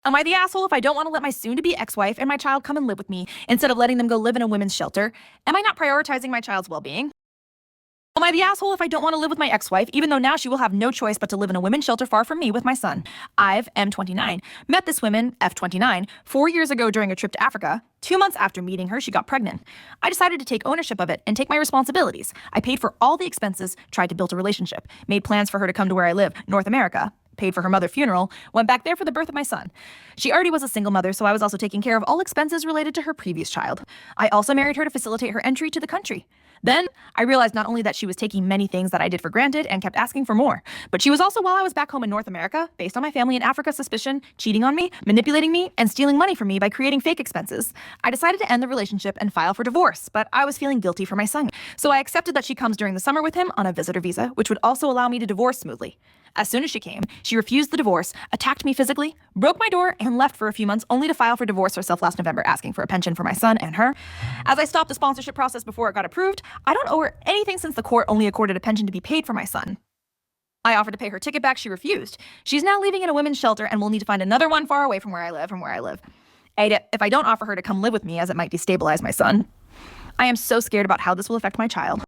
Am I the asshole if I don't want to let my soon-to-be ex-wife and my child come and live with me instead of letting them go live in a women's shelter? Am I not prioritizing my child's well-being? Am I the asshole if I don't want to live with my ex-wife, even though now she will have no choice but to live in a women's shelter far from me with my son? I've, M29, met this woman, F29, 4 years ago during a trip to Africa. 2 months after meeting her, she got pregnant. I decided to take ownership of it and take my responsibilities. I paid for all the expenses, tried to build a relationship, made plans for her to come to where I live, North America, paid for her mother's funeral, went back there for the birth of my son. She already was a single mother, so I was also taking care of all expenses related to her previous child. I also married her to facilitate her entry to the country. Then, I realized not only that she was taking many things that I did for granted and kept asking for more, but she was also, while I was back home in North America, based on my family in Africa's suspicion, cheating on me, manipulating me, and stealing money from me by creating fake expenses. I decided to end the relationship and file for divorce, but I was feeling guilty for my son. So I accepted that she comes during the summer with him on a visitor visa, which would also allow me to divorce smoothly. As soon as she came, she refused the divorce, attacked me physically, broke my door, and left for a few months only to file for divorce herself last November, asking for a pension for my son and her. As I stopped the sponsorship process before it got approved, I don't owe her anything since the court only accorded a pension to be paid for my son. I offered to pay her ticket back, she refused. She's now living in a women's shelter and will need to find another one far away from where I live, Aita, if I don't offer her to come live with me as it might destabilize my son. I am so scared about how this will affect my child.